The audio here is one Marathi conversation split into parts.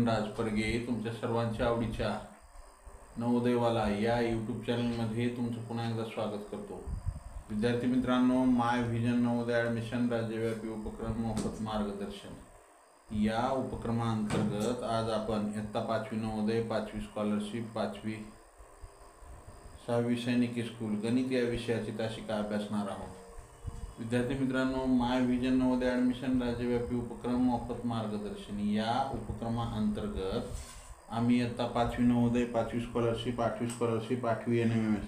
राज परगे तुमच्या सर्वांच्या आवडीच्या नवोदयवाला या यूट्यूब चॅनलमध्ये तुमचं पुन्हा एकदा स्वागत करतो। विद्यार्थी मित्रांनो, माय व्हिजन नवोदय ॲडमिशन राज्यव्यापी उपक्रम मोफत मार्गदर्शन या उपक्रमांतर्गत आज आपण इयत्ता 5वी नवोदय, 5वी स्कॉलरशिप, 5वी 6वी सैनिकी स्कूल गणित या विषयाची तासिका अभ्यासणार आहोत। विद्यार्थी मित्रांनो, माय व्हिजन नवोदय ॲडमिशन राज्यव्यापी उपक्रम मोफत मार्गदर्शन या उपक्रमाअंतर्गत आम्ही इयत्ता 5वी नवोदय, 5वी स्कॉलरशिप, 8वी स्कॉलरशिप, 8वी NMMS,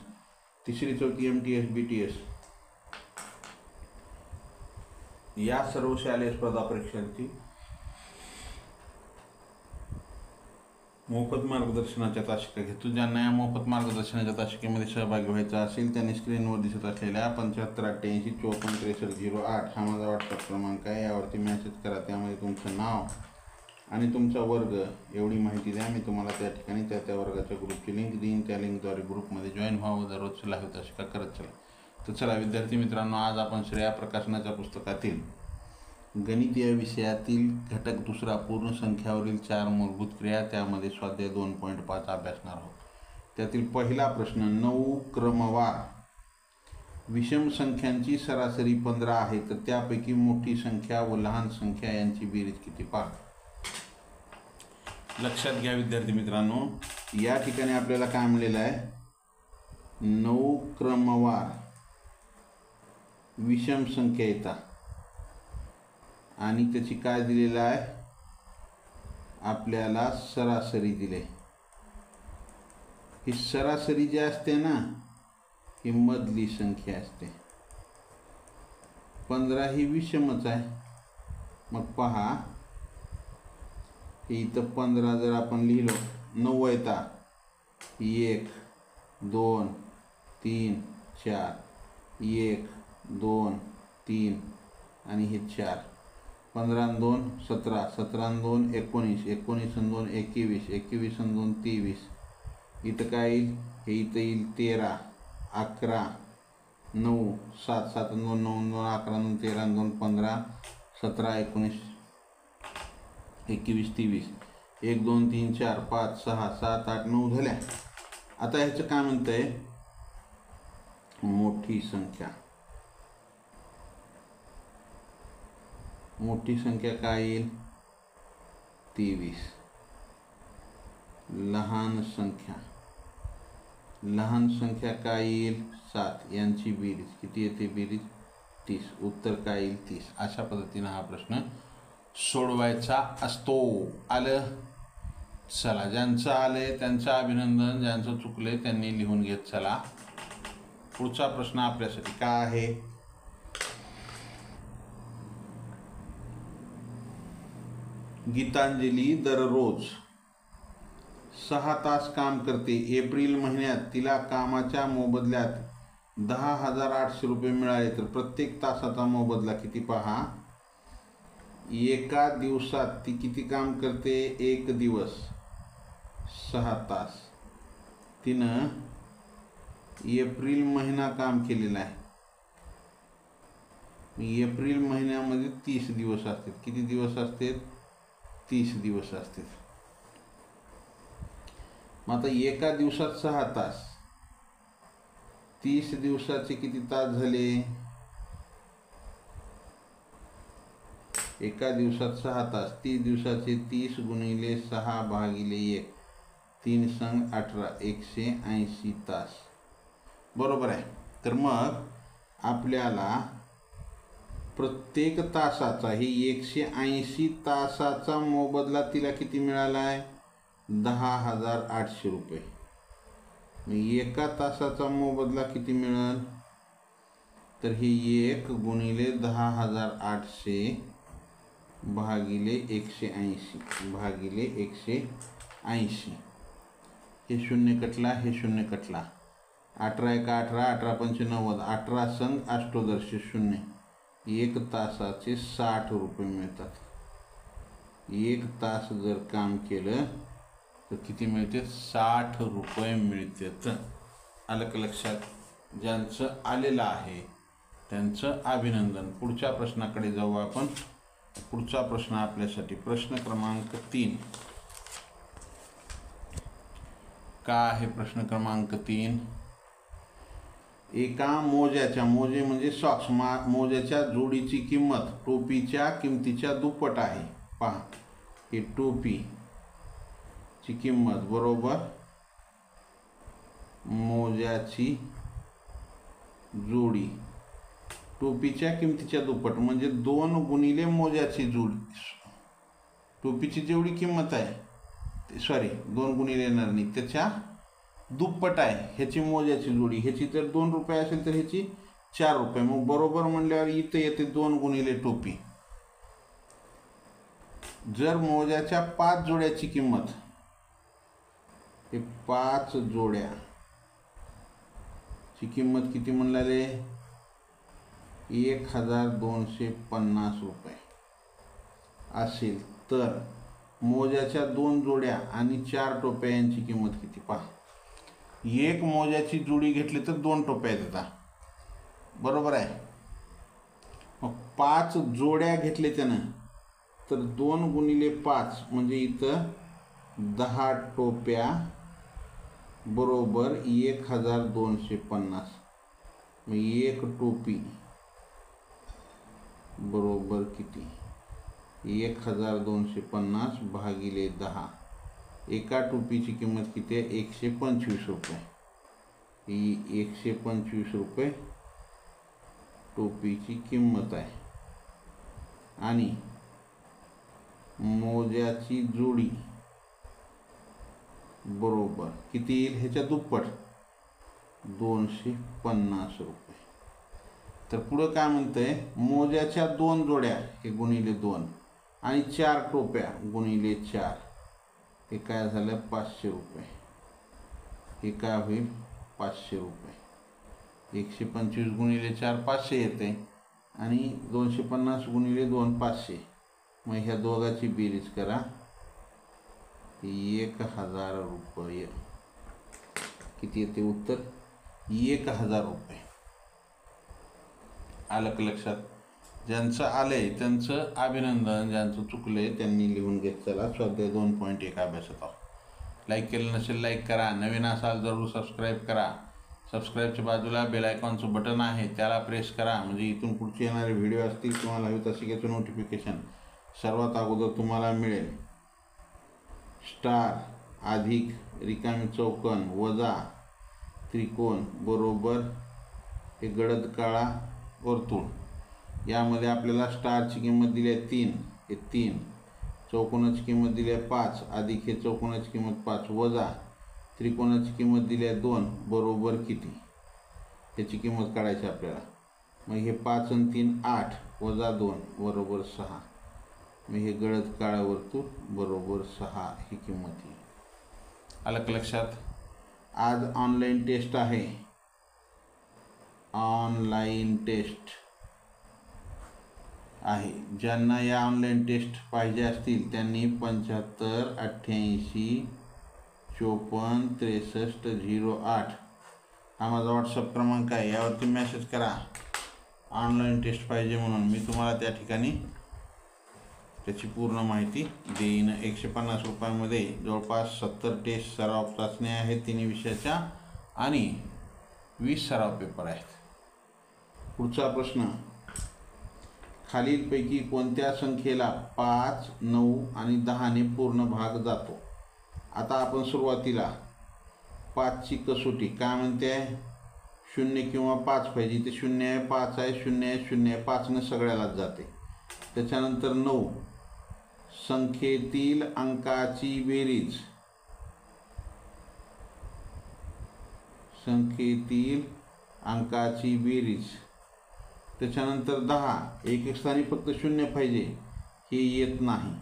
3री 4थी MTS BTS या सर्व शालेय स्पर्धा परीक्षांची मोफत मार्गदर्शनाच्या तासिका घेतो। ज्यांना या मोफत मार्गदर्शनाच्या तासिकेमध्ये सहभागी व्हायचं असेल त्यांनी स्क्रीनवर दिसत असलेल्या 7588546308 हा माझा व्हॉट्सअप क्रमांक आहे, यावरती मेसेज करा। त्यामध्ये तुमचं नाव आणि तुमचा वर्ग एवढी माहिती द्या। मी तुम्हाला त्या ठिकाणी त्या वर्गाच्या ग्रुपची लिंक देईन। त्या लिंकद्वारे ग्रुपमध्ये जॉईन व्हावं, दररोज लाईव्ह तासिका करत चला। तर चला विद्यार्थी मित्रांनो, आज आपण श्रेया प्रकाशनाच्या पुस्तकातील गणित या विषयातील घटक दुसरा पूर्ण संख्यावरील 4 मूलभूत क्रिया त्यामध्ये स्वाध्याय 2.5 अभ्यासणार आहोत। त्यातील पहिला प्रश्न, 9 क्रमवार विषम संख्यांची सरासरी 15 आहे, तर त्यापैकी मोठी संख्या व लहान संख्या यांची बेरीज किती पहा। लक्षात घ्या विद्यार्थी मित्रांनो, या ठिकाणी आपल्याला काय मिळालेलं आहे, 9 क्रमवार विषम संख्या येतात आणि त्याची काय दिलेलं आहे, आपल्याला सरासरी दिले। ही सरासरी जी असते ना, ही मधली संख्या असते। 15 ही विषमच आहे। मग पहा, इथं 15 जर आपण लिहिलो, 9 येता 1 2 3 4 1 2 3 आणि हे 4, 15 आणि 2 17, 17 आणि 2 19, 19 आणि 2 21, 21 आणि 2 23। इथं काय येईल, हे इथं येईल 13 11 9 7, 7 आणि 2 9, 2 11 आणि 2 13 आणि 2 15, 17 19 21 23, 1 2 3 4 5 6 7 8 9 झाल्या। आता ह्याचं काय म्हणतंय, मोठी संख्या। मोठी संख्या काय येईल, 23। लहान संख्या, लहान संख्या काय येईल, 7। यांची बेरीज किती येते, बेरीज 30। उत्तर काय येईल, 30। अशा पद्धतीने हा प्रश्न सोडवायचा असतो। आलं, चला ज्यांचं आलंय त्यांचं अभिनंदन, ज्यांचं चुकलंय त्यांनी लिहून घेत चला। पुढचा प्रश्न आपल्यासाठी काय आहे, गीतांजली दररोज 6 तास काम करते। एप्रिल महिन्यात तिला कामाच्या मोबदल्यात 10,800 रुपये मिळाले, तर प्रत्येक तासाचा मोबदला किती पहा। एका दिवसात ती किती काम करते, 1 दिवस 6 तास। तिनं एप्रिल महिना काम केलेला आहे। एप्रिल महिन्यामध्ये 30 दिवस असतात। किती दिवस असतात, 30 दिवस असतात। मग आता एका दिवसात 6 तास, 30 दिवसाचे किती तास झाले, एका दिवसात 6 तास, 30 दिवसाचे 30 गुणिले 6 भागिले 1, 3 संग 18, 180 तास। बरोबर आहे। तर मग आपल्याला प्रत्येक तासाचा, हे 180 तासाचा मोबदला तिला किती मिळाला आहे, 10,800 रुपये। एका तासाचा मोबदला किती मिळेल, तर हे 1 गुणिले 10,800 भागिले 180 भागिले 180। हे शून्य कटला, हे शून्य कटला। 18 1 18, 18 5 90, 18 संग अष्टोदर्श 0। 1 तासाचे 60 रुपये मिळतात। 1 तास जर काम केलं तर किती मिळते, 60 रुपये मिळतात। आलं का लक्षात। ज्यांचं आलेलं आहे त्यांचं अभिनंदन। पुढच्या प्रश्नाकडे जाऊ आपण। पुढचा प्रश्न आपल्यासाठी प्रश्न क्रमांक 3, का आहे प्रश्न क्रमांक 3. एका मोजे म्हणजे सॉक्स मोज्याच्या जोडीची किंमत टोपीच्या किमतीच्या दुप्पट आहे. पहा, ही टोपीची किंमत बरोबर मोज्याची जोडी टोपीच्या किमतीच्या दुप्पट म्हणजे 2 गुणिले मोज्याची जोडी. टोपीची जेवढी किंमत आहे 2 गुणिले येणार नाही, त्याच्या दुप्पट आहे ह्याची मोज्याची जोडी. ह्याची जर 2 रुपये असेल तर ह्याची 4 रुपये. मग बरोबर म्हणल्यावर इथं येते 2 गुणिले टोपी. जर मोज्याच्या 5 जोड्याची किंमत, हे 5 जोड्याची किंमत किती म्हणले 1250 रुपये असेल तर मोज्याच्या 2 जोड्या आणि 4 टोप्या यांची किंमत किती. पहा, एक मोज्याची जोडी घेतली तर 2 टोप्या देतात, बरोबर आहे. मग 5 जोड्या घेतले त्यानं तर 2 गुणिले 5 म्हणजे इथं 10 टोप्या बरोबर 1250. मग एक टोपी बरोबर किती 1250 भागिले 10. एका टोपीची किंमत किती आहे 125 रुपये. ही 125 रुपये टोपीची किंमत आहे. आणि मोज्याची जोडी बरोबर किती येईल ह्याच्या दुप्पट 250 रुपये. तर पुढं काय म्हणतंय मोज्याच्या 2 जोड्या हे गुणिले 2 आणि 4 टोप्या गुणिले 4 हे काय झालं 500 रुपये. हे काय होईल 500 रुपये. 125 गुणिले 4 500 येते आणि 250 गुणिले 2 500. मग ह्या दोघाची बेरीज करा 1000 रुपये. किती येते उत्तर 1000 रुपये. आलं का लक्षात. ज्यांचं आलंय त्यांचं अभिनंदन, ज्यांचं चुकलंय त्यांनी लिहून घेत चला. स्वाध्याय 2.1 अभ्यासत आहोत. लाईक केलं नसेल लाईक करा, नवीन असाल जरूर सबस्क्राईब करा. सबस्क्राईबच्या बाजूला बेल आयकॉनचं बटन आहे त्याला प्रेस करा म्हणजे इथून पुढचे येणारे व्हिडिओ असतील तुम्हाला हवे तसे त्याचं नोटिफिकेशन सर्वात अगोदर तुम्हाला मिळेल. स्टार अधिक रिकामी चौकोन वजा त्रिकोण बरोबर हे गडद काळा वर्तुळ. यामध्ये आपल्याला स्टारची किंमत दिली आहे 3, हे 3. चौकोनाची किंमत दिली आहे 5 अधिक हे चौकोनाची किंमत 5 वजा त्रिकोणाची किंमत दिली आहे 2 बरोबर किती ह्याची किंमत काढायची आपल्याला. मग हे 5 आणि 3 8 वजा 2 बरोबर 6. मग हे गडद काळा वर्तुळ बरोबर 6 ही किंमत येईल. आलं का लक्षात. आज ऑनलाईन टेस्ट आहे. ऑनलाईन टेस्ट आहे. ज्यांना या ऑनलाईन टेस्ट पाहिजे असतील त्यांनी 75 88 54 63 08 हा माझा व्हॉट्सअप क्रमांक आहे. यावरती मेसेज करा ऑनलाईन टेस्ट पाहिजे म्हणून. मी तुम्हाला त्या ठिकाणी त्याची पूर्ण माहिती देईन. 150 रुपयामध्ये जवळपास 70 टेस्ट सराव चाचण्या आहेत 3 विषयाच्या आणि 20 सराव पेपर आहेत. पुढचा प्रश्न, खालीलपैकी कोणत्या संख्येला 5, 9 आणि 10ने पूर्ण भाग जातो. आता आपण सुरुवातीला 5ची कसोटी काय म्हणते 0 किंवा 5 पाहिजे. ते 0 आहे 5 आहे 0 आहे 0 आहे 5ने सगळ्यालाच जाते. त्याच्यानंतर 9 संख्येतील अंकाची बेरीज, संख्येतील अंकाची बेरीज. त्याच्यानंतर 10 एक स्थानी फक्त 0 पाहिजे हे येत नाही.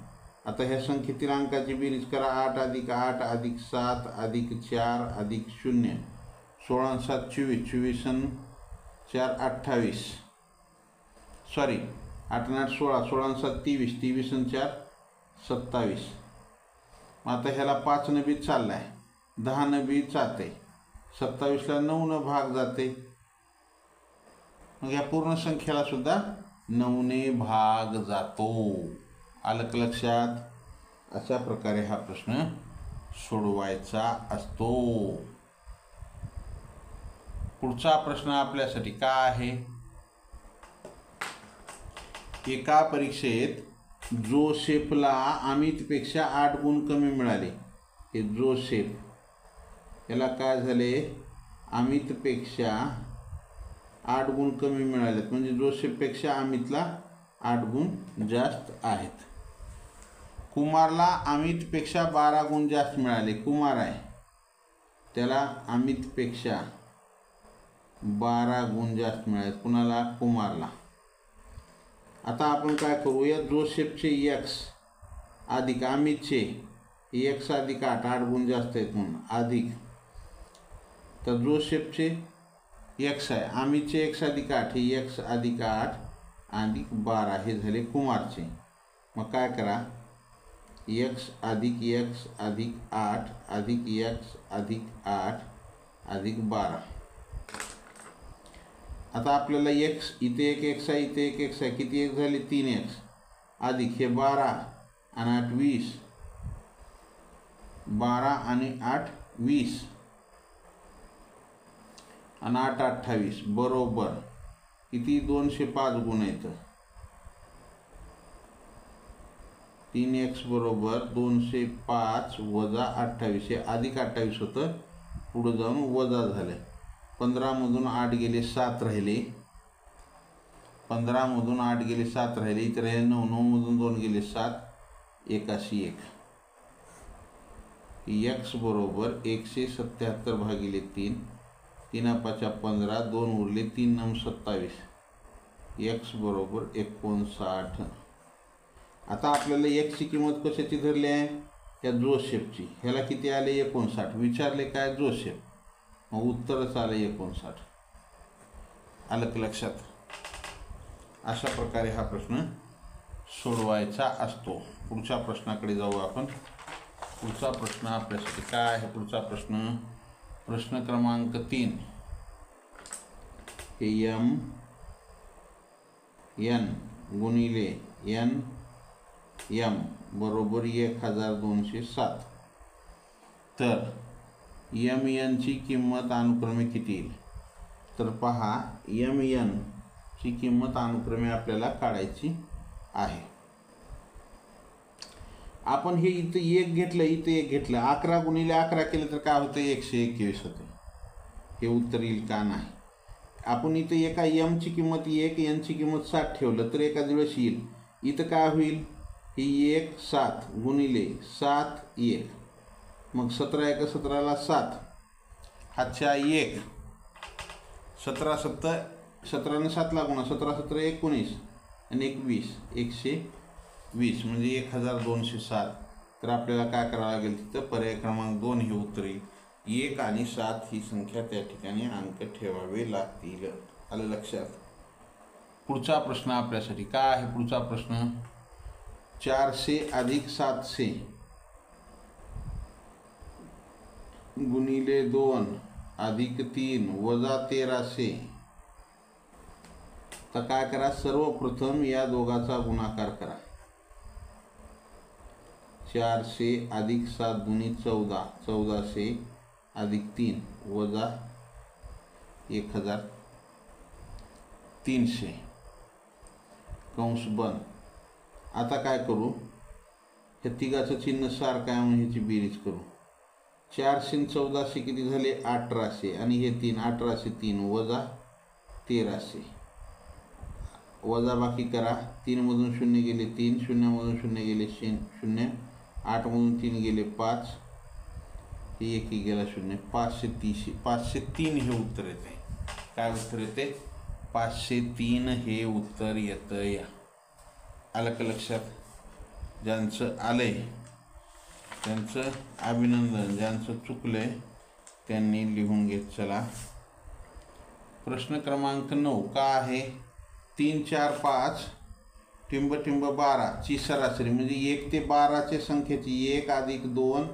आता ह्या संख्येतील अंकाची बेरीज करा 8 अधिक 8 अधिक 7 अधिक 4 अधिक 0 16 आणि 7 24 24 आणि 4 28 8 आणि 8 16 16 आणि 7 23 23 आणि 4 27. मग आता ह्याला 5 बी चालला आहे 10 बी जाते 27ला 9 भाग जाते. मग या पूर्ण संख्येला सुद्धा 9ने भाग जातो. आलं का लक्षात. अशा प्रकारे हा प्रश्न सोडवायचा असतो. पुढचा प्रश्न आपल्यासाठी काय आहे? एका परीक्षेत जोसेफला अमितपेक्षा 8 गुण कमी मिळाले. हे जोसेफ, याला काय झाले? अमितपेक्षा 8 गुण कमी मिळालेत, म्हणजे जोसेफपेक्षा अमितला 8 गुण जास्त आहेत. कुमारला अमितपेक्षा 12 गुण जास्त मिळाले. कुमार आहे, त्याला अमितपेक्षा 12 गुण जास्त मिळाले. कुणाला? कुमारला. आता आपण काय करूया? जोसेफचे x अधिक अमितचे x अधिक 8 गुण जास्त आहेत म्हणून अधिक, तर जोसेफचे x आहे, अमितचे x अधिक 8 हे x अधिक 8 अधिक 12 हे झाले कुमारचे. मग काय करा? x अधिक x अधिक 8 अधिक x अधिक 8 अधिक 12. आता आपल्याला x इथे एक x आहे, इथे एक x आहे, किती x झाले? 3x अधिक हे 12 आणि 8 20, 12 आणि 8 20 आणि 8 28 बरोबर किती? 205 गुण आहेत. 3x बरोबर 205 वजा 28, हे अधिक 28 होतं, पुढे जाऊन वजा झालं. 15 मधून 8 गेले 7 राहिले, 15 मधून 8 गेले 7 राहिले, इथे राहिले 9, 9 मधून 2 गेले 7, 81. x बरोबर 177 भागिले 3, 3 5 15, 2 उरले, 3 9 27, x बरोबर 59. आता आपल्याला x ची किंमत कशाची धरली आहे? त्या जोसेफची. ह्याला किती आले? 59. विचारले काय? जोसेफ. मग उत्तरच आलं 59. आलं की लक्षात? अशा प्रकारे हा प्रश्न सोडवायचा असतो. पुढच्या प्रश्नाकडे जाऊ आपण. पुढचा प्रश्न आपल्यासाठी काय आहे? पुढचा प्रश्न, प्रश्न क्रमांक 3. हे n गुणिले m बरोबर 1207. तर mn ची किंमत अनुक्रमे किती येईल? तर पहा, mn ची किंमत अनुक्रमे आपल्याला काढायची आहे. आपण हे इथे 1 घेतलं, इथे 1 घेतलं, 11 गुणिले 11 केलं तर काय होतं? 121 होते. हे उत्तर येईल का? नाही. आपण इथे एका m ची किंमत 1, n ची किंमत 7 ठेवलं तर एका दिवस येईल. इथं काय होईल? ही 1 7 गुणिले 7 1, मग 17 1 17ला 7, हातच्या 1, 17 7 17 ने 7 ला गुणा, 17 17 19 आणि 1 20, 120 म्हणजे 1207. तर आपल्याला काय करावं लागेल? तिथं पर्याय क्रमांक 2 हे उत्तर येईल. 1 आणि 7 ही संख्या त्या ठिकाणी अंक ठेवावे लागतील. आलं लक्षात? पुढचा प्रश्न आपल्यासाठी काय आहे? पुढचा प्रश्न, 400 अधिक 700 गुणिले 2 अधिक 3 वजा 1300. तर काय करा? सर्वप्रथम या दोघाचा गुणाकार करा. 400 अधिक 7 गुणिले 14, 1400 अधिक 3 वजा 1300 कंस बंद. आता काय करू? हे तिघाचं चिन्ह सारखं आहे म्हणून ह्याची बेरीज करू. 400 आणि 1400 किती झाले? 1800 आणि हे 3, 1800 3 वजा 1300, वजा बाकी करा. 3 मधून 0 गेले 3, 0 मधून 0 गेले 0, 8 मधून 3 गेले 5, हे 1 गेला 0, 530, 503 हे उत्तर येते. काय उत्तर येते? 503 हे उत्तर येतं. या आलं का लक्षात? ज्यांचं आलंय त्यांचं अभिनंदन, ज्यांचं चुकलंय त्यांनी लिहून घेत चला. प्रश्न क्रमांक 9 काय आहे? 3 4 5 टिंब टिंब 12 ची सरासरी, म्हणजे 1 ते 12च्या संख्येची 1 अधिक 2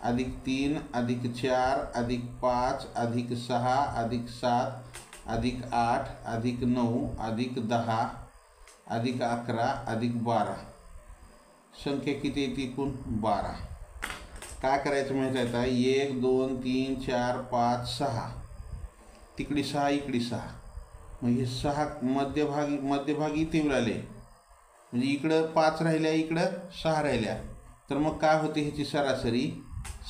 अधिक 3 अधिक 4 अधिक 5 अधिक 6 अधिक 7 अधिक 8 अधिक 9 अधिक 10 अधिक 11 अधिक 12. संख्या किती येते? एकूण 12. काय करायचं माहिती आहे का, 1 2 3 4 5 6, तिकडे 6 इकडे 6, मग हे 6 मध्यभागी इथे आले, म्हणजे इकडं 5 राहिल्या इकडं 6 राहिल्या, तर मग काय होते ह्याची सरासरी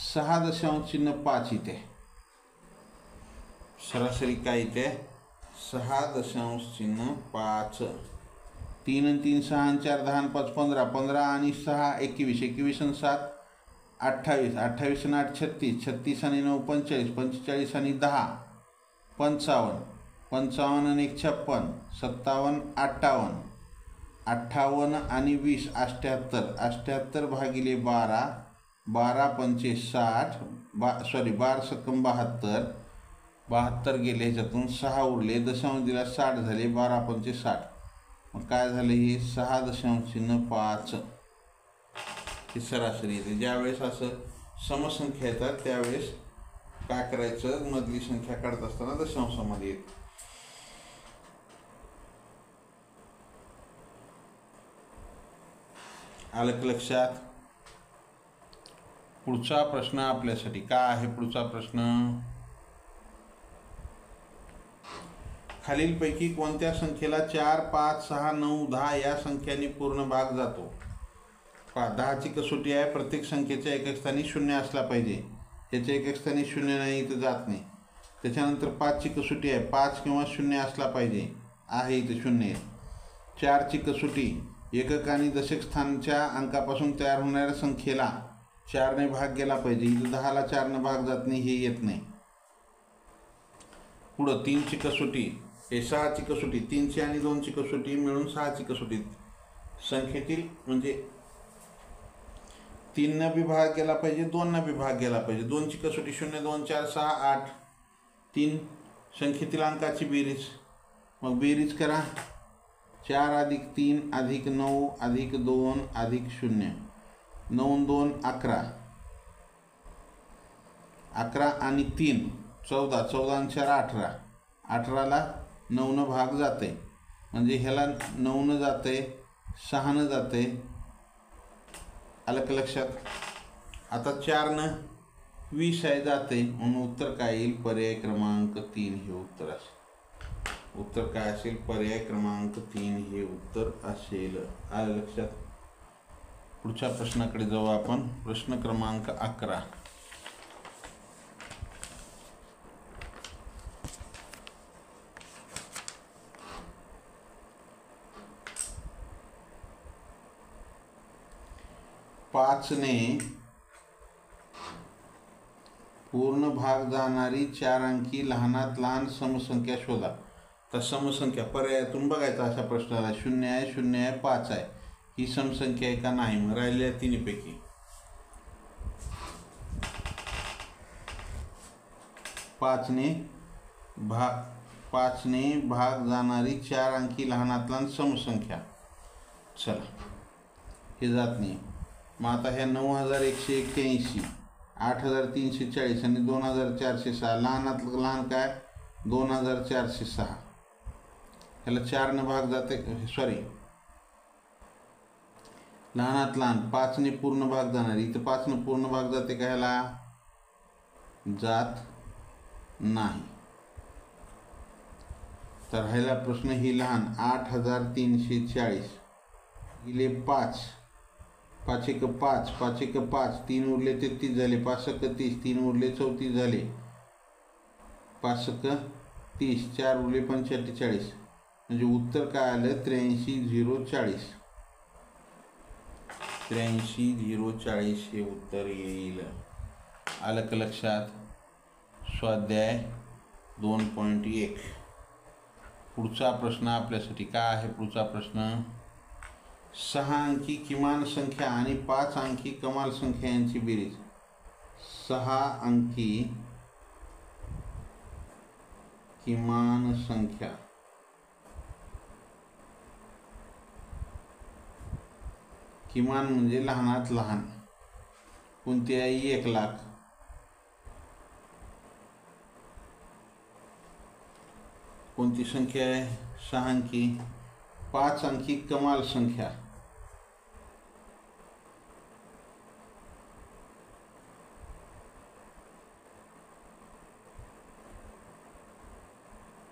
6.5 इथे, सरासरी काय इथे 6.5, 3 आणि 3 6 आणि 4 10 आणि 5 15, 15 आणि 6 21, 21 आणि 7 28, 28 आणि 8 36, 36 आणि 9 45, 45 आणि 10 55, 55 आणि 1 56, 57 58, 58 आणि 20 78, 78 भागिले 12, 12 पंचे 60, 12 सकम 72, 72 गेले, ह्याच्यातून 6 उरले, दशांश दिला 60 झाले, 12 पंचे 60, मग काय झालं हे 6.5 ही सरासरी येते. ज्यावेळेस असं समसंख्या येतात त्यावेळेस काय करायचं, मधली संख्या काढत असताना दशांशामध्ये येते. आलं का लक्षात? पुढचा प्रश्न आपल्यासाठी काय आहे? पुढचा प्रश्न, खालीलपैकी कोणत्या संख्येला 4 5 6 9 10 या संख्यांनी पूर्ण भाग जातो? 10ची कसोटी आहे, प्रत्येक संख्येच्या एकेक स्थानी 0 असला पाहिजे, त्याच्या एकेक स्थानी 0 नाही इथं जात नाही. त्याच्यानंतर 5ची कसोटी आहे, 5 किंवा 0 असला पाहिजे, आहे इथं 0 आहे. 4ची कसोटी, एकक आणि दशक स्थानच्या अंकापासून तयार होणाऱ्या संख्येला 4ने भाग गेला पाहिजे, इथं 10ला 4ने भाग जात नाही, हे येत नाही. पुढं 3ची कसोटी, हे 6ची कसोटी, 3ची आणि 2ची कसोटी मिळून 6ची कसोटी, संख्येतील म्हणजे 3 बी भाग गेला पाहिजे, 2 बी भाग गेला पाहिजे. 2ची कसोटी 0 2 4 6 8, 3 संख्येतील अंकाची बेरीज, मग बेरीज करा, 4 अधिक 3 अधिक 9 अधिक 2 अधिक 0, 9 2 11, 11 आणि 3 14, 14 आणि 4 18, 18ला 9 भाग जाते, म्हणजे ह्याला 9 जाते, 6 जाते. आलं का लक्षात? आता 4 20 आहे जाते, म्हणून उत्तर काय येईल? पर्याय क्रमांक 3 हे उत्तर असेल. उत्तर काय असेल? पर्याय क्रमांक 3 हे उत्तर असेल. आलं लक्षात? पुढच्या प्रश्नाकडे जाऊ आपण. प्रश्न क्रमांक 11. पाचने पूर्ण भाग जाणारी 4 अंकी लहानात लहान समसंख्या शोधा. तर समसंख्या पर्यायातून बघायचा अशा प्रश्नाला, 0 आहे, 0 आहे, 5 आहे, ही समसंख्या आहे का नाही? मग राहिलेल्या तिन्हीपैकी 5ने भाग जाणारी 4 अंकी लहानात लहान समसंख्या, चला हे जात नाही. मग आता ह्या 9181, 8340 आणि 2406, लहानात लहान काय? 2406, ह्याला 4ने भाग जाते, सॉरी लहानात लहान 5ने पूर्ण भाग जाणारी, इथं 5ने पूर्ण भाग जाते का? ह्याला जात नाही. तर ह्याला प्रश्न ही लहान 8340 गेले 5, 5 1 5, 5 1 5, 3 उरले 33 झाले, 5 1 30, 3 उरले 34 झाले, 5 1 30, 4 उरले 45, म्हणजे उत्तर काय आलं? 83040. 83040 हे उत्तर येईल. आलं का लक्षात? स्वाध्याय 2.1. पुढचा प्रश्न आपल्यासाठी काय आहे? पुढचा प्रश्न, 6 अंकी किमान संख्या आणि 5 अंकी कमाल संख्या यांची बेरीज. 6 अंकी किमान संख्या किमान म्हणजे लहानात लहान कोणती आहे? 1 लाख. कोणती संख्या आहे? 6 अंकी. 5 अंकी कमाल संख्या,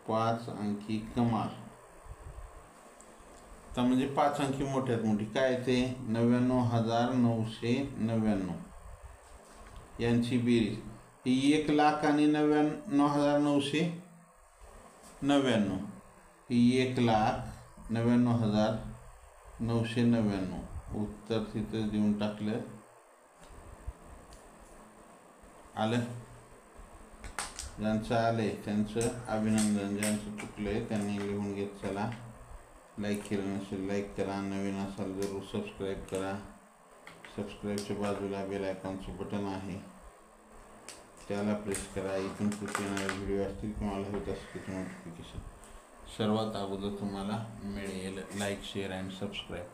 5 अंकी कमाल. तर म्हणजे 5 अंकी मोठ्यात मोठी काय ते 99,999 यांची बेरीज ही 1,00,000 आणि 99,999 ही 1,99,999. उत्तर तिथं देऊन टाकलं. आलं. ज्यांचं आलंय त्यांचं अभिनंदन. ज्यांचं चुकलंय त्यांनी लिहून घेत चला. लाईक केलं नसेल लाईक करा. नवीन असाल जरूर सबस्क्राईब करा. सबस्क्राईबच्या बाजूला बेल आयकॉनचं बटन आहे त्याला प्रेस करा. इथून पुढे येणारे व्हिडिओ असतील तुम्हाला होत असतील त्याचं नोटिफिकेशन सर्वात अगोदर तुम्हाला मिळेल. Like share and subscribe.